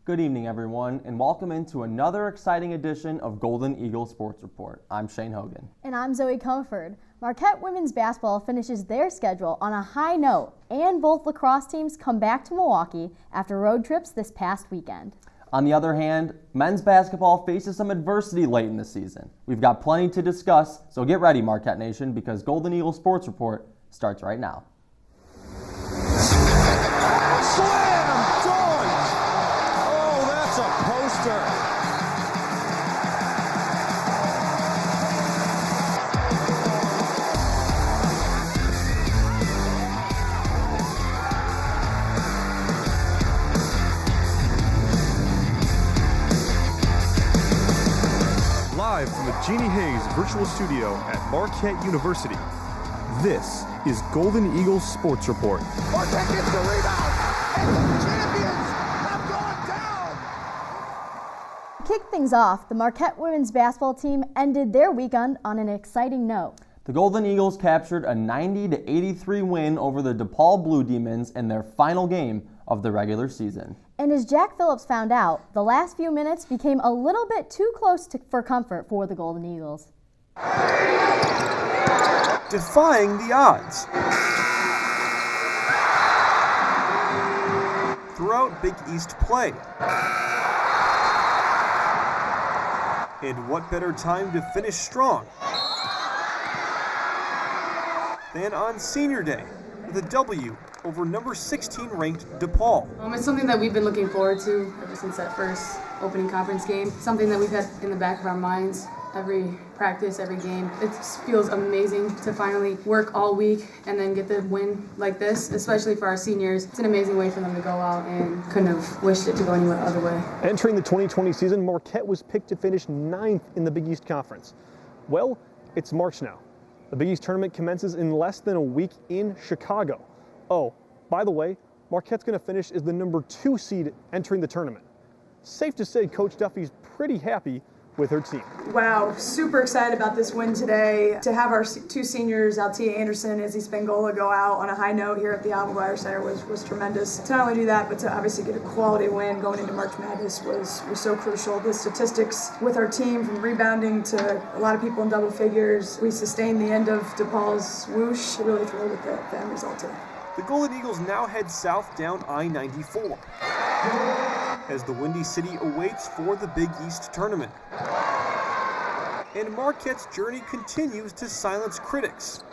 Good evening, everyone, and welcome into another exciting edition of Golden Eagle Sports Report. I'm Shane Hogan. And I'm Zoe Comfort. Marquette women's basketball finishes their schedule on a high note, and both lacrosse teams come back to Milwaukee after road trips this past weekend. On the other hand, men's basketball faces some adversity late in the season. We've got plenty to discuss, so get ready, Marquette Nation, because Golden Eagle Sports Report starts right now. Slam dunk! Oh, that's a poster. Live from the Jeannie Hayes Virtual Studio at Marquette University, this is Golden Eagles Sports Report. Marquette gets the rebound, and the champions have gone down. To kick things off, the Marquette women's basketball team ended their weekend on an exciting note. The Golden Eagles captured a 90-83 win over the DePaul Blue Demons in their final game of the regular season. And as Jack Phillips found out, the last few minutes became a little bit too close for comfort for the Golden Eagles. Defying the odds. Throughout Big East play. And what better time to finish strong than on Senior Day with a W over number 16 ranked DePaul. It's something that we've been looking forward to ever since that first opening conference game. Something that we've had in the back of our minds every practice, every game. It feels amazing to finally work all week and then get the win like this, especially for our seniors. It's an amazing way for them to go out, and couldn't have wished it to go any other way. Entering the 2020 season, Marquette was picked to finish 9th in the Big East Conference. Well, it's March now. The Big East tournament commences in less than a week in Chicago. Oh, by the way, Marquette's going to finish as the number 2 seed entering the tournament. Safe to say Coach Duffy's pretty happy with her team. Wow, super excited about this win today. To have our two seniors, Altia Anderson and Izzy Spangola, go out on a high note here at the MUTV Center was tremendous. To not only do that, but to obviously get a quality win going into March Madness was so crucial. The statistics with our team, from rebounding to a lot of people in double figures, we sustained the end of DePaul's whoosh. Really thrilled with the end result today. The Golden Eagles now head south down I-94 as the Windy City awaits for the Big East tournament. And Marquette's journey continues to silence critics,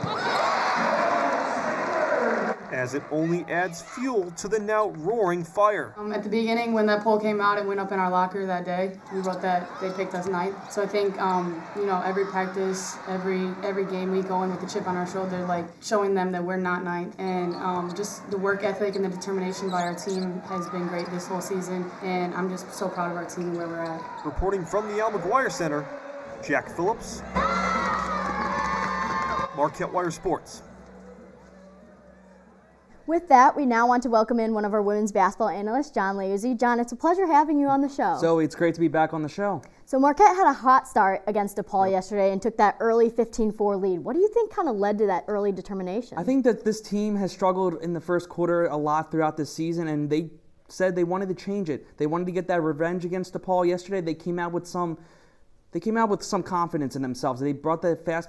as it only adds fuel to the now roaring fire. At the beginning, when that poll came out, it went up in our locker that day. We wrote that they picked us 9th. So I think, every practice, every game we go in with the chip on our shoulder, like showing them that we're not 9th. And just the work ethic and the determination by our team has been great this whole season. And I'm just so proud of our team and where we're at. Reporting from the Al McGuire Center, Jack Phillips, Marquette Wire Sports. With that, we now want to welcome in one of our women's basketball analysts, John Leuzzi. John, it's a pleasure having you on the show. Zoe, it's great to be back on the show. So Marquette had a hot start against DePaul yesterday and took that early 15-4 lead. What do you think kind of led to that early determination? I think that this team has struggled in the first quarter a lot throughout this season, and they said they wanted to change it. They wanted to get that revenge against DePaul yesterday. They came out with some confidence in themselves. They brought the fast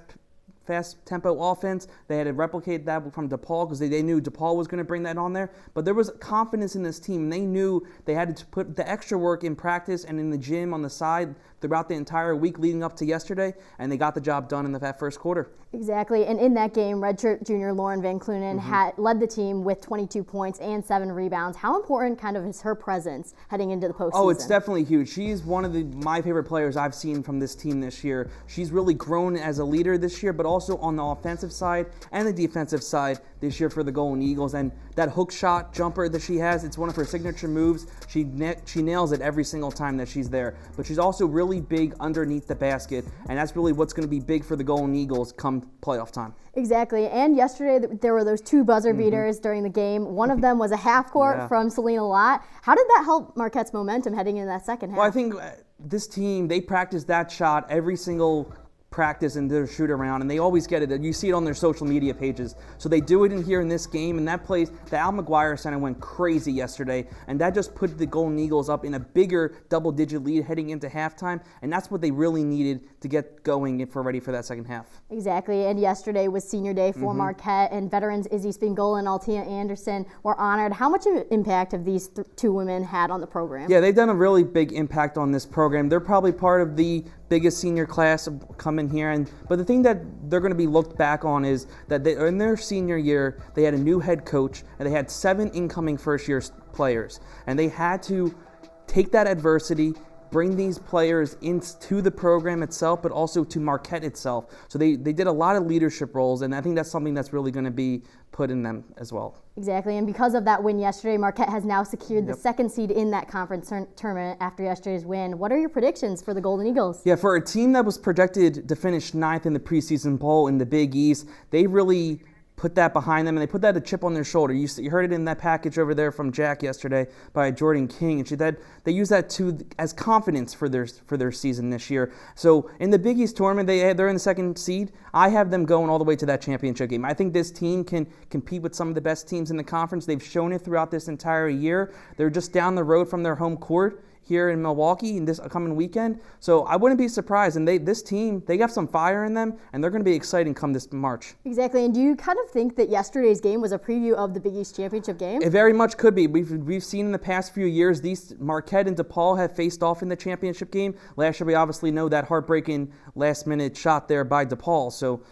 tempo offense. They had to replicate that from DePaul because they knew DePaul was going to bring that on there. But there was confidence in this team. They knew they had to put the extra work in practice and in the gym on the side throughout the entire week leading up to yesterday, and they got the job done in that first quarter. Exactly, and in that game, redshirt junior Lauren Van Clunen had led the team with 22 points and 7 rebounds. How important kind of is her presence heading into the postseason? Oh, it's definitely huge. She's one of my favorite players I've seen from this team this year. She's really grown as a leader this year, but also on the offensive side and the defensive side this year for the Golden Eagles. And that hook shot jumper that she has, it's one of her signature moves. She nails it every single time that she's there. But she's also really big underneath the basket, and that's really what's going to be big for the Golden Eagles come playoff time. Exactly, and yesterday there were those 2 buzzer beaters during the game. One of them was a half court from Selena Lott. How did that help Marquette's momentum heading into that second half? Well, I think this team, they practice that shot every single practice and their shoot around, and they always get it. You see it on their social media pages. So they do it in here in this game, and that place, the Al McGuire Center went crazy yesterday, and that just put the Golden Eagles up in a bigger double-digit lead heading into halftime, and that's what they really needed to get going ready for that second half. Exactly, and yesterday was senior day for Marquette, and veterans Izzy Spingola and Altia Anderson were honored. How much of an impact have these two women had on the program? Yeah, they've done a really big impact on this program. They're probably part of the biggest senior class coming here, but the thing that they're going to be looked back on is that in their senior year they had a new head coach and they had 7 incoming first-year players, and they had to take that adversity, bring these players into the program itself, but also to Marquette itself. So they did a lot of leadership roles, and I think that's something that's really going to be put in them as well. Exactly, and because of that win yesterday, Marquette has now secured the second seed in that conference tournament after yesterday's win. What are your predictions for the Golden Eagles? Yeah, for a team that was projected to finish 9th in the preseason poll in the Big East, they really put that behind them, and they put that a chip on their shoulder. You heard it in that package over there from Jack yesterday by Jordan King, and they use that as confidence for their season this year. So in the Big East tournament, they're in the second seed. I have them going all the way to that championship game. I think this team can compete with some of the best teams in the conference. They've shown it throughout this entire year. They're just down the road from their home court here in Milwaukee in this coming weekend. So I wouldn't be surprised. And this team, they got some fire in them, and they're going to be exciting come this March. Exactly. And do you kind of think that yesterday's game was a preview of the Big East Championship game? It very much could be. We've seen in the past few years, these Marquette and DePaul have faced off in the championship game. Last year, we obviously know that heartbreaking last-minute shot there by DePaul. So,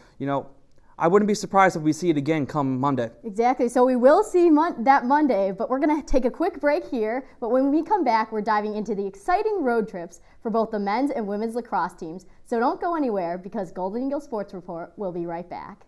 I wouldn't be surprised if we see it again come Monday. Exactly. So we will see that Monday, but we're going to take a quick break here. But when we come back, we're diving into the exciting road trips for both the men's and women's lacrosse teams. So don't go anywhere, because Golden Eagle Sports Report will be right back.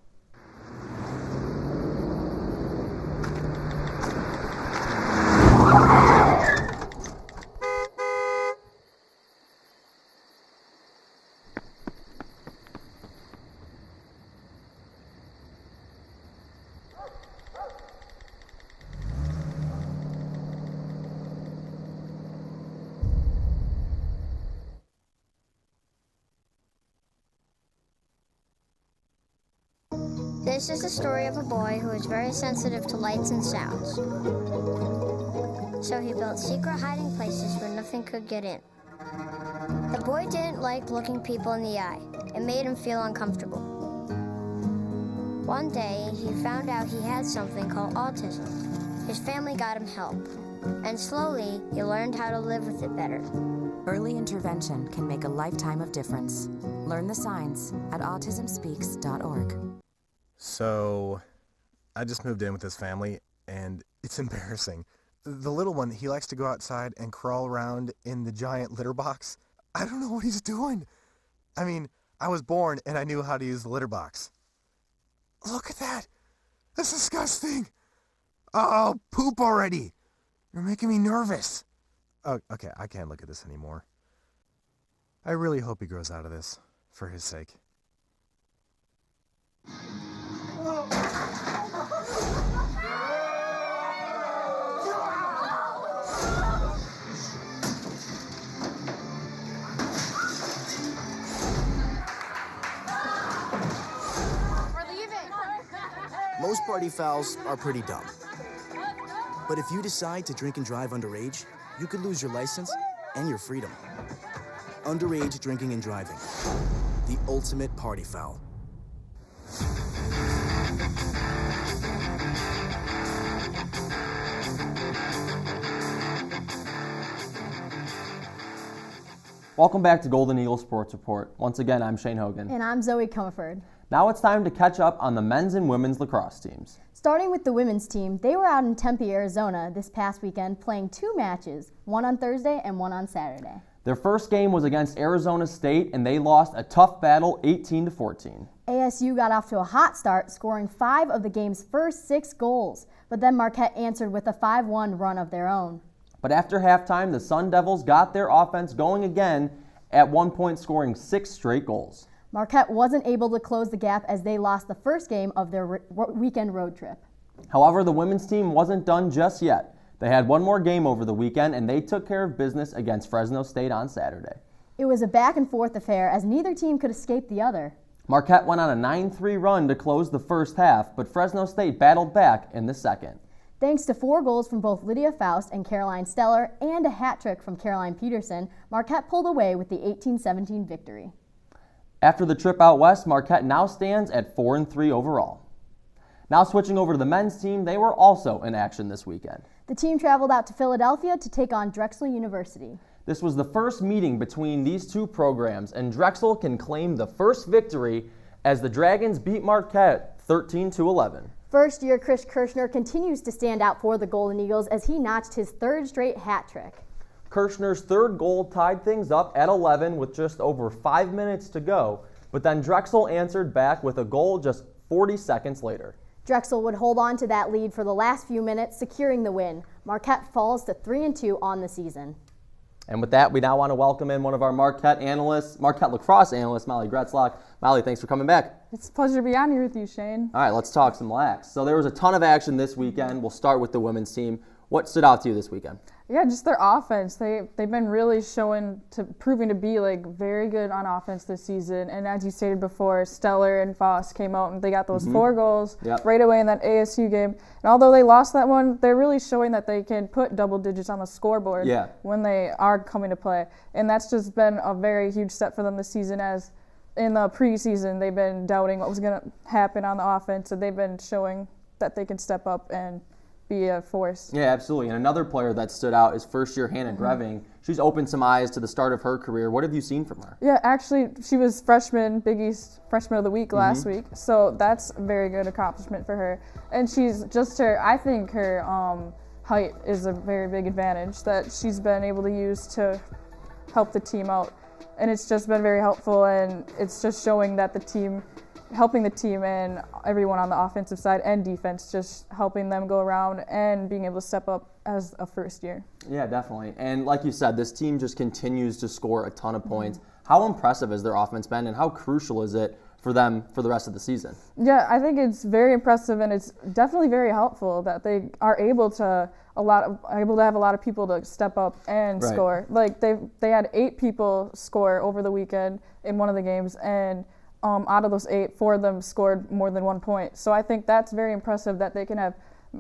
This is the story of a boy who is very sensitive to lights and sounds. So he built secret hiding places where nothing could get in. The boy didn't like looking people in the eye. It made him feel uncomfortable. One day, he found out he had something called autism. His family got him help, and slowly, he learned how to live with it better. Early intervention can make a lifetime of difference. Learn the signs at autismspeaks.org. So, I just moved in with this family, and it's embarrassing. The little one, he likes to go outside and crawl around in the giant litter box. I don't know what he's doing. I mean, I was born and I knew how to use the litter box. Look at that. That's disgusting. Oh, poop already. You're making me nervous. Oh, okay, I can't look at this anymore. I really hope he grows out of this, for his sake. Most party fouls are pretty dumb. But if you decide to drink and drive underage, you could lose your license and your freedom. Underage drinking and driving. The ultimate party foul. Welcome back to Golden Eagle Sports Report. Once again, I'm Shane Hogan. And I'm Zoe Comerford. Now it's time to catch up on the men's and women's lacrosse teams. Starting with the women's team, they were out in Tempe, Arizona this past weekend playing 2 matches, one on Thursday and one on Saturday. Their first game was against Arizona State, and they lost a tough battle 18-14. ASU got off to a hot start, scoring 5 of the game's first 6 goals, but then Marquette answered with a 5-1 run of their own. But after halftime, the Sun Devils got their offense going again, at one point scoring 6 straight goals. Marquette wasn't able to close the gap as they lost the first game of their weekend road trip. However, the women's team wasn't done just yet. They had one more game over the weekend, and they took care of business against Fresno State on Saturday. It was a back-and-forth affair as neither team could escape the other. Marquette went on a 9-3 run to close the first half, but Fresno State battled back in the second. Thanks to 4 goals from both Lydia Faust and Caroline Steller and a hat trick from Caroline Peterson, Marquette pulled away with the 18-17 victory. After the trip out west, Marquette now stands at 4-3 overall. Now switching over to the men's team, they were also in action this weekend. The team traveled out to Philadelphia to take on Drexel University. This was the first meeting between these two programs, and Drexel can claim the first victory as the Dragons beat Marquette 13-11. First-year Chris Kirshner continues to stand out for the Golden Eagles as he notched his 3rd straight hat trick. Kirshner's 3rd goal tied things up at 11 with just over 5 minutes to go, but then Drexel answered back with a goal just 40 seconds later. Drexel would hold on to that lead for the last few minutes, securing the win. Marquette falls to 3-2 on the season. And with that, we now want to welcome in one of our Marquette lacrosse analysts, Molly Gretzlock. Molly, thanks for coming back. It's a pleasure to be on here with you, Shane. All right, let's talk some lax. So there was a ton of action this weekend. We'll start with the women's team. What stood out to you this weekend? Yeah, just their offense. They've been really proving to be like very good on offense this season. And as you stated before, Steller and Foss came out and they got those 4 goals right away in that ASU game. And although they lost that one, they're really showing that they can put double digits on the scoreboard when they are coming to play. And that's just been a very huge step for them this season, as in the preseason they've been doubting what was going to happen on the offense, and they've been showing that they can step up and be a force. Yeah, absolutely. And another player that stood out is first-year Hannah Greving. She's opened some eyes to the start of her career. What have you seen from her? Yeah, actually, she was Big East Freshman of the Week last week, so that's a very good accomplishment for her. And she's just I think her height is a very big advantage that she's been able to use to help the team out. And it's just been very helpful, and it's just showing that helping the team and everyone on the offensive side and defense, just helping them go around and being able to step up as a first year. Yeah, definitely. And like you said, this team just continues to score a ton of points. How impressive has their offense been, and how crucial is it for them for the rest of the season? Yeah, I think it's very impressive, and it's definitely very helpful that they are able to have a lot of people to step up and score. Like they had 8 people score over the weekend in one of the games, and out of those 8, 4 of them scored more than 1 point. So I think that's very impressive that they can have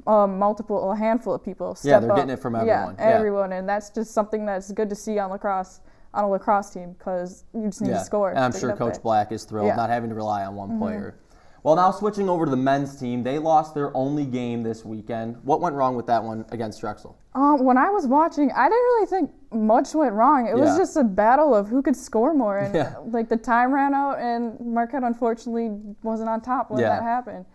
a handful of people step up. Yeah, they're getting it from everyone. Yeah, everyone, and that's just something that's good to see on a lacrosse team, because you just need to score. And I'm sure Coach Black is thrilled not having to rely on one player. Well, now switching over to the men's team, they lost their only game this weekend. What went wrong with that one against Drexel? When I was watching, I didn't really think much went wrong. It was just a battle of who could score more, and like the time ran out, and Marquette unfortunately wasn't on top when that happened.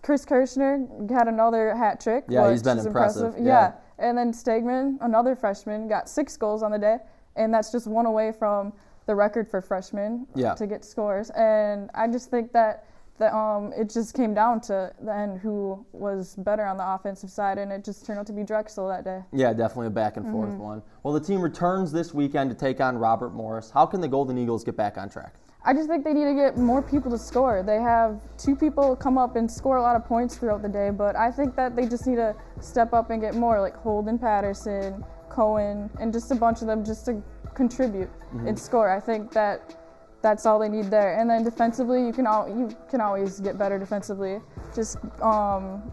Chris Kirshner had another hat trick. Yeah, he's been impressive. Yeah, and then Stegman, another freshman, got 6 goals on the day, and that's just 1 away from the record for freshmen to get scores. And I just think that it just came down to then who was better on the offensive side, and it just turned out to be Drexel that day. Yeah, definitely a back and forth one. Well, the team returns this weekend to take on Robert Morris. How can the Golden Eagles get back on track? I just think they need to get more people to score. They have 2 people come up and score a lot of points throughout the day, but I think that they just need to step up and get more, like Holden Patterson, Cohen, and just a bunch of them just to contribute and score. I think that's all they need there. And then defensively, you can always get better defensively. Just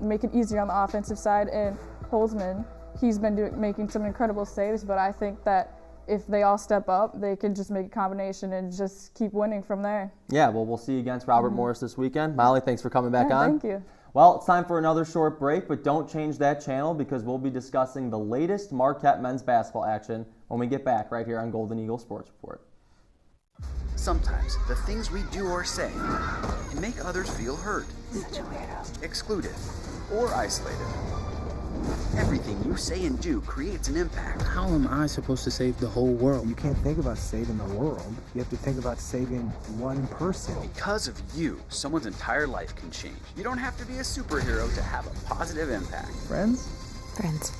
make it easier on the offensive side. And Holzman, he's been making some incredible saves, but I think that if they all step up, they can just make a combination and just keep winning from there. Yeah, well, we'll see you against Robert Morris this weekend. Molly, thanks for coming back on. Thank you. Well, it's time for another short break, but don't change that channel because we'll be discussing the latest Marquette men's basketball action when we get back right here on Golden Eagle Sports Report. Sometimes the things we do or say can make others feel hurt, excluded, or isolated. Everything you say and do creates an impact. How am I supposed to save the whole world? You can't think about saving the world. You have to think about saving one person. Because of you, someone's entire life can change. You don't have to be a superhero to have a positive impact. Friends? Friends.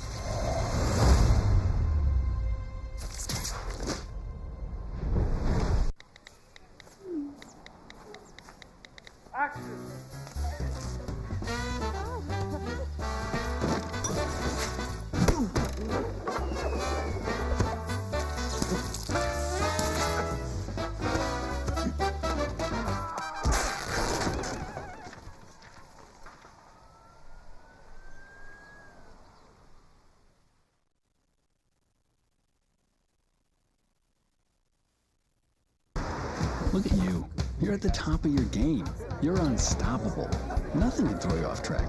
Look at you. You're at the top of your game. You're unstoppable. Nothing can throw you off track.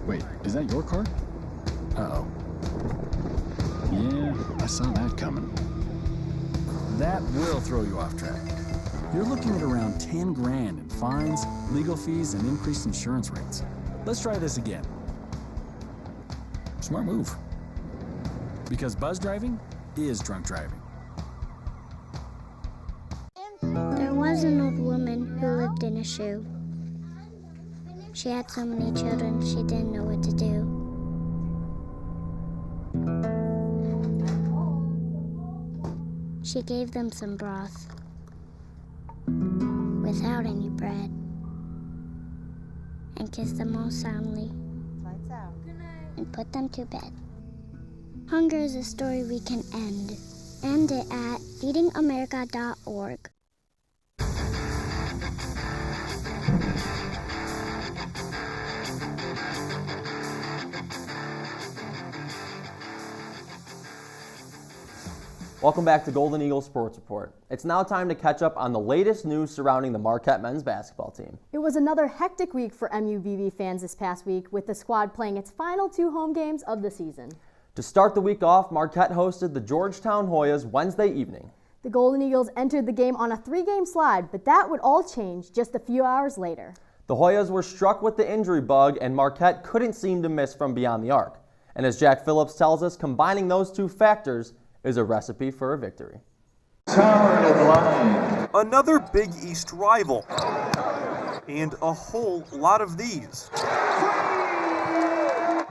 Wait, is that your car? Uh-oh. Yeah, I saw that coming. That will throw you off track. You're looking at around 10 grand in fines, legal fees, and increased insurance rates. Let's try this again. Smart move. Because buzz driving is drunk driving. There was an old woman who lived in a shoe. She had so many children, she didn't know what to do. She gave them some broth without any bread and kissed them all soundly and put them to bed. Hunger is a story we can end. End it at feedingamerica.org. Welcome back to Golden Eagle Sports Report. It's now time to catch up on the latest news surrounding the Marquette men's basketball team. It was another hectic week for MUTV fans this past week, with the squad playing its final 2 home games of the season. To start the week off, Marquette hosted the Georgetown Hoyas Wednesday evening. The Golden Eagles entered the game on a 3-game slide, but that would all change just a few hours later. The Hoyas were struck with the injury bug, and Marquette couldn't seem to miss from beyond the arc. And as Jack Phillips tells us, combining those two factors is a recipe for a victory. Another Big East rival, and a whole lot of these.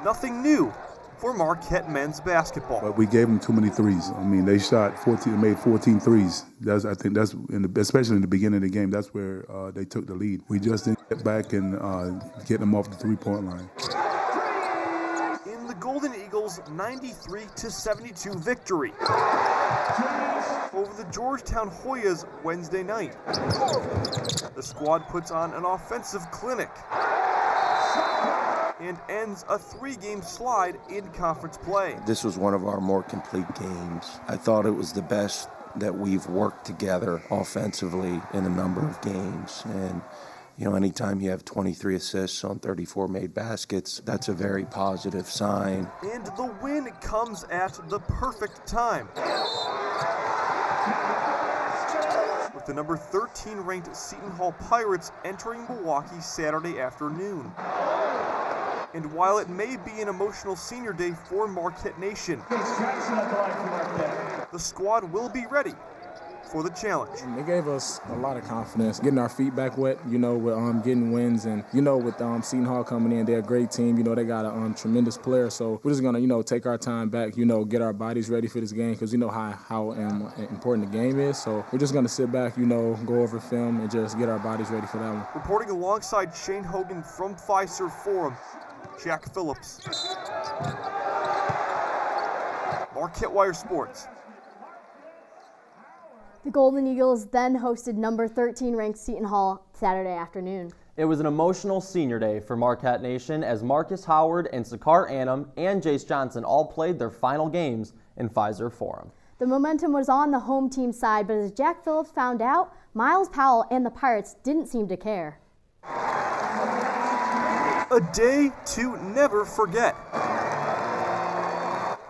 Nothing new for Marquette men's basketball. But we gave them too many threes. I mean, they made 14 threes. I think that's especially in the beginning of the game. That's where they took the lead. We just didn't get back and get them off the 3-point line. In the Golden Eagles' 93-72 victory over the Georgetown Hoyas Wednesday night, the squad puts on an offensive clinic and ends a 3-game slide in conference play. This was one of our more complete games. I thought it was the best that we've worked together offensively in a number of games. And you know, anytime you have 23 assists on 34 made baskets, that's a very positive sign. And the win comes at the perfect time, with the number 13 ranked Seton Hall Pirates entering Milwaukee Saturday afternoon. And while it may be an emotional senior day for Marquette Nation, the squad will be ready for the challenge. It gave us a lot of confidence, getting our feet back wet, you know, with getting wins. And, you know, with Seton Hall coming in, they're a great team. You know, they got a tremendous player. So we're just going to, you know, take our time back, you know, get our bodies ready for this game because you know how important the game is. So we're just going to sit back, you know, go over film and just get our bodies ready for that one. Reporting alongside Shane Hogan from Fiserv Forum, Jack Phillips. Marquette Wire Sports. The Golden Eagles then hosted number 13 ranked Seton Hall Saturday afternoon. It was an emotional senior day for Marquette Nation as Marcus Howard and Sakar Annam and Jace Johnson all played their final games in Fiserv Forum. The momentum was on the home team side, but as Jack Phillips found out, Miles Powell and the Pirates didn't seem to care. A day to never forget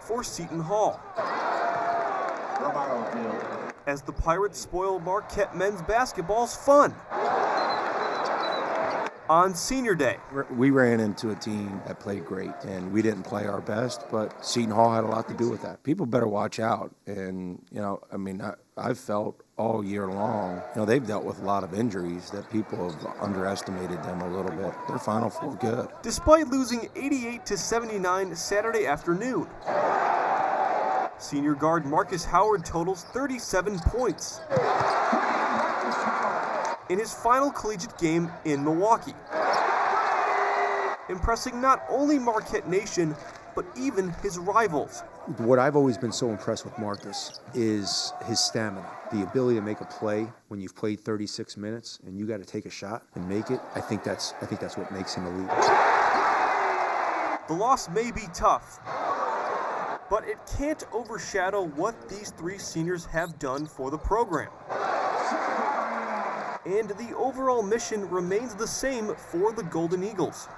for Seton Hall, as the Pirates spoil Marquette men's basketball's fun on senior day. We ran into a team that played great, and we didn't play our best, but Seton Hall had a lot to do with that. People better watch out, and, you know, I mean, I've felt all year long, you know, they've dealt with a lot of injuries that people have underestimated them a little bit. Their Final Four good. Despite losing 88-79 Saturday afternoon, senior guard Marcus Howard totals 37 points in his final collegiate game in Milwaukee, impressing not only Marquette Nation, but even his rivals. What I've always been so impressed with Marcus is his stamina, the ability to make a play when you've played 36 minutes and you got to take a shot and make it. I think that's what makes him elite. The loss may be tough, but it can't overshadow what these three seniors have done for the program. And the overall mission remains the same for the Golden Eagles,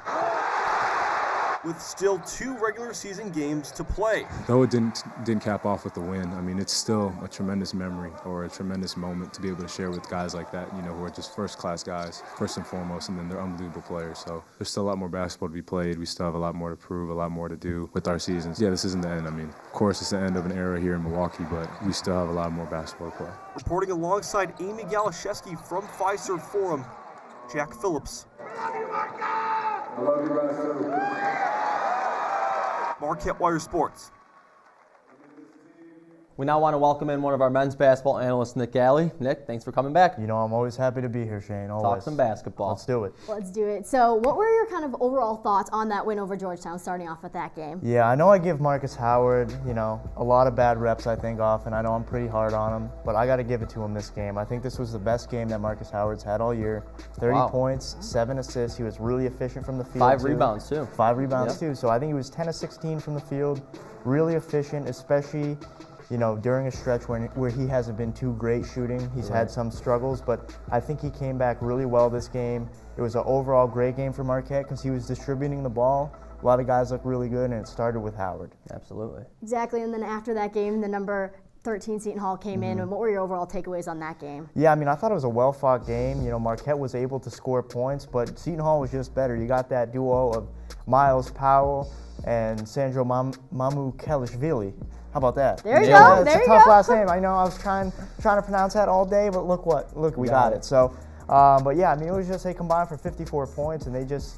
with still 2 regular season games to play. Though it didn't cap off with the win, I mean, it's still a tremendous memory or a tremendous moment to be able to share with guys like that, you know, who are just first-class guys, first and foremost, and then they're unbelievable players. So there's still a lot more basketball to be played. We still have a lot more to prove, a lot more to do with our seasons. Yeah, this isn't the end. I mean, of course, it's the end of an era here in Milwaukee, but we still have a lot more basketball to play. Reporting alongside Amy Galashewski from Fiserv Forum, Jack Phillips. I love you guys, too. Marquette Wire Sports. We now want to welcome in one of our men's basketball analysts, Nick Galley. Nick, thanks for coming back. You know, I'm always happy to be here, Shane. Always. Talk some basketball. Let's do it. Let's do it. So what were your kind of overall thoughts on that win over Georgetown, starting off with that game? Yeah, I know I give Marcus Howard, you know, a lot of bad reps, I think, often. I know I'm pretty hard on him, but I got to give it to him this game. I think this was the best game that Marcus Howard's had all year. 30 points, 7 assists. He was really efficient from the field, 5 rebounds, too. 5 rebounds, too. So I think he was 10 of 16 from the field. Really efficient, especially, you know, during a stretch where he hasn't been too great shooting. He's had some struggles, but I think he came back really well this game. It was an overall great game for Marquette because he was distributing the ball. A lot of guys looked really good, and it started with Howard. Absolutely. Exactly, and then after that game, the number 13 Seton Hall came in, and what were your overall takeaways on that game? Yeah, I mean, I thought it was a well-fought game. You know, Marquette was able to score points, but Seton Hall was just better. You got that duo of Miles Powell and Sandro Mamukelishvili. How about that? There you go. It's a tough last name. I know I was trying to pronounce that all day, but look, we got it. So, but yeah, I mean, it was just they combined for 54 points, and they just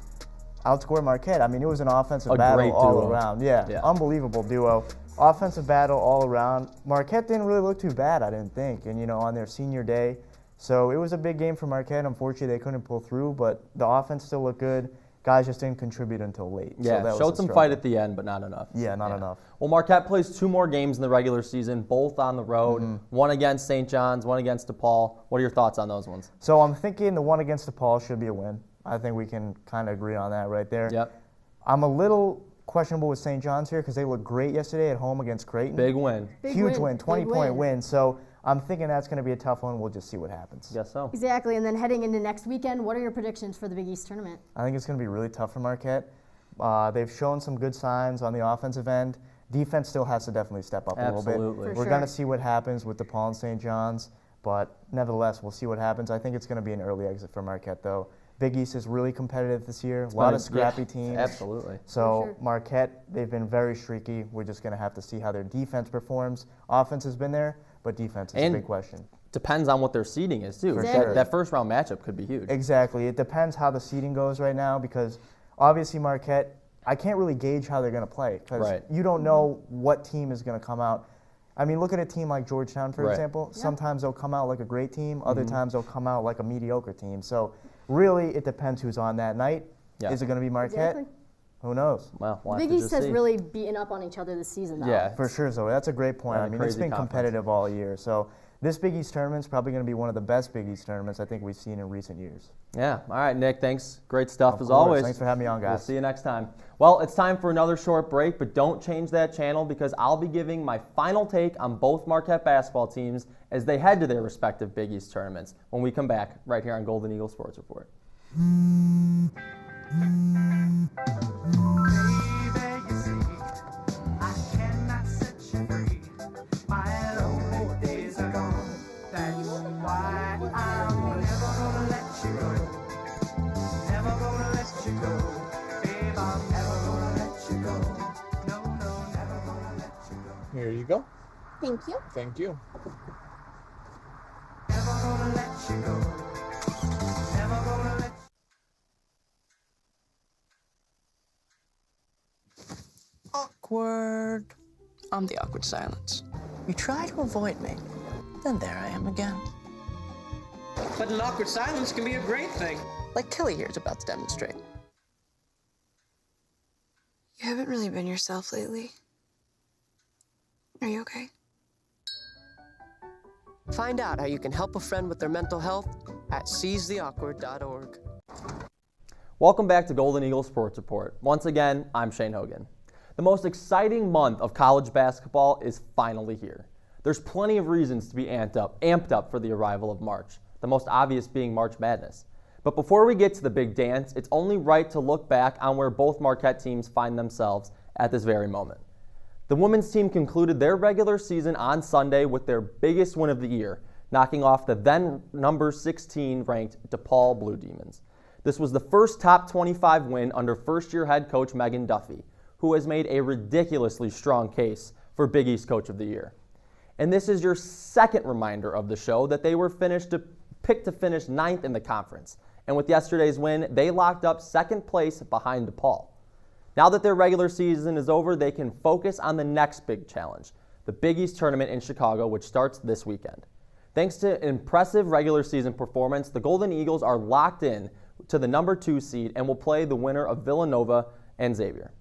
outscored Marquette. I mean, it was an offensive battle all around. Yeah, unbelievable duo. Offensive battle all around. Marquette didn't really look too bad, I didn't think, and you know, on their senior day. So it was a big game for Marquette. Unfortunately, they couldn't pull through, but the offense still looked good. Guys just didn't contribute until late. Yeah, so showed some fight at the end, but not enough. Yeah, not enough. Well, Marquette plays 2 more games in the regular season, both on the road. One against St. John's, one against DePaul. What are your thoughts on those ones? So I'm thinking the one against DePaul should be a win. I think we can kind of agree on that right there. Yep. I'm a little questionable with St. John's here because they looked great yesterday at home against Creighton. Big win. Huge win, 20-point win. So I'm thinking that's going to be a tough one. We'll just see what happens. Guess so. Exactly, and then heading into next weekend, what are your predictions for the Big East tournament? I think it's going to be really tough for Marquette. They've shown some good signs on the offensive end. Defense still has to definitely step up a little bit. We're going to see what happens with DePaul and St. John's, but nevertheless, we'll see what happens. I think it's going to be an early exit for Marquette, though. Big East is really competitive this year. A lot of scrappy teams. Absolutely. So Marquette, they've been very streaky. We're just going to have to see how their defense performs. Offense has been there, but defense is a big question. Depends on what their seeding is, too. That first round matchup could be huge. Exactly. It depends how the seeding goes right now because obviously Marquette, I can't really gauge how they're going to play because you don't know what team is going to come out. I mean, look at a team like Georgetown, for example. Sometimes they'll come out like a great team. Other times they'll come out like a mediocre team. So really, it depends who's on that night. Is it going to be Marquette? Exactly. Who knows? Well, we'll Big East has really beaten up on each other this season, though. Yeah, for sure, Zoe. That's a great point. I mean, it's been competitive all year. So this Big East tournament is probably going to be one of the best Big East tournaments I think we've seen in recent years. Yeah. All right, Nick. Thanks. Great stuff as always. Thanks for having me on, guys. We'll see you next time. Well, it's time for another short break, but don't change that channel because I'll be giving my final take on both Marquette basketball teams as they head to their respective Big East tournaments when we come back right here on Golden Eagle Sports Report. Here you go. Thank you. Thank you. Awkward. I'm the awkward silence. You try to avoid me, then there I am again. But an awkward silence can be a great thing. Like Kelly here is about to demonstrate. You haven't really been yourself lately. Are you okay? Find out how you can help a friend with their mental health at seizetheawkward.org. Welcome back to Golden Eagle Sports Report. Once again, I'm Shane Hogan. The most exciting month of college basketball is finally here. There's plenty of reasons to be amped up for the arrival of March. the most obvious being March Madness. But before we get to the big dance, it's only right to look back on where both Marquette teams find themselves at this very moment. The women's team concluded their regular season on Sunday with their biggest win of the year, knocking off the then number 16 ranked DePaul Blue Demons. This was the first top 25 win under first-year head coach Megan Duffy, who has made a ridiculously strong case for Big East Coach of the Year. And this is your second reminder of the show that they were picked to finish 9th in the conference. And with yesterday's win, they locked up second place behind DePaul. Now that their regular season is over, they can focus on the next big challenge, the Big East Tournament in Chicago, which starts this weekend. Thanks to impressive regular season performance, the Golden Eagles are locked in to the number 2 seed and will play the winner of Villanova and Xavier.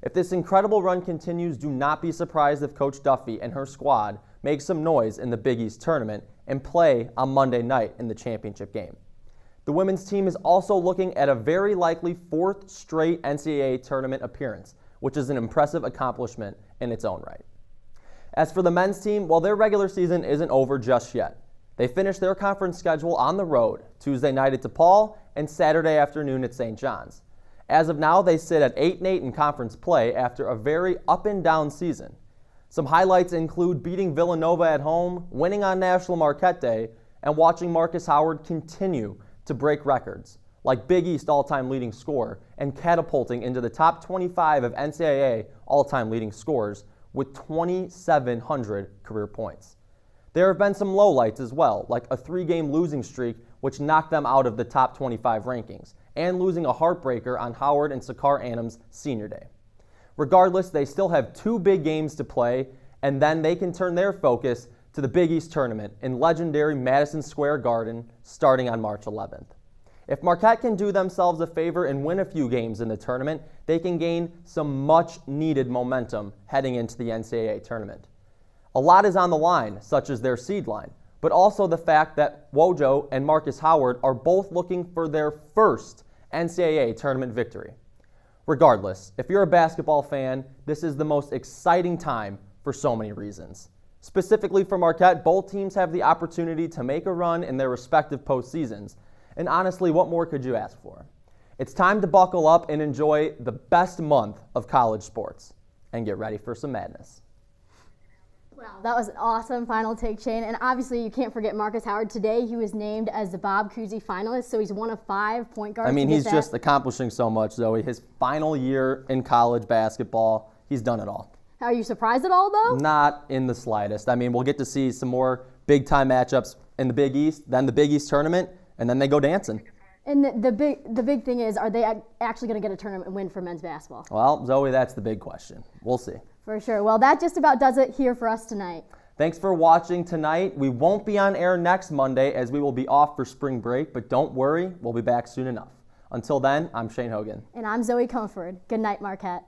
If this incredible run continues, do not be surprised if Coach Duffy and her squad make some noise in the Big East Tournament and play on Monday night in the championship game. The women's team is also looking at a very likely 4th straight NCAA tournament appearance, which is an impressive accomplishment in its own right. As for the men's team, well, their regular season isn't over just yet. They finished their conference schedule on the road, Tuesday night at DePaul and Saturday afternoon at St. John's. As of now, they sit at 8-8 in conference play after a very up-and-down season. Some highlights include beating Villanova at home, winning on National Marquette Day, and watching Marcus Howard continue to break records, like Big East all-time leading scorer and catapulting into the top 25 of NCAA all-time leading scorers with 2,700 career points. There have been some lowlights as well, like a 3-game losing streak which knocked them out of the top 25 rankings, and losing a heartbreaker on Howard and Sakar Adams' senior day. Regardless, they still have 2 big games to play, and then they can turn their focus to the Big East Tournament in legendary Madison Square Garden starting on March 11th. If Marquette can do themselves a favor and win a few games in the tournament, they can gain some much-needed momentum heading into the NCAA tournament. A lot is on the line, such as their seed line, but also the fact that Wojo and Marcus Howard are both looking for their first NCAA tournament victory. Regardless, if you're a basketball fan, this is the most exciting time for so many reasons. Specifically for Marquette, both teams have the opportunity to make a run in their respective postseasons, and honestly, what more could you ask for? It's time to buckle up and enjoy the best month of college sports, and get ready for some madness. Wow, that was an awesome final take, Shane. And obviously, you can't forget Marcus Howard. Today, he was named as the Bob Cousy finalist, so he's one of 5 point guards. I mean, he's just accomplishing so much, Zoe. His final year in college basketball, he's done it all. Are you surprised at all, though? Not in the slightest. I mean, we'll get to see some more big-time matchups in the Big East, then the Big East tournament, and then they go dancing. And the big thing is, are they actually going to get a tournament win for men's basketball? Well, Zoe, that's the big question. We'll see. For sure. Well, that just about does it here for us tonight. Thanks for watching tonight. We won't be on air next Monday as we will be off for spring break, but don't worry, we'll be back soon enough. Until then, I'm Shane Hogan. And I'm Zoe Comfort. Good night, Marquette.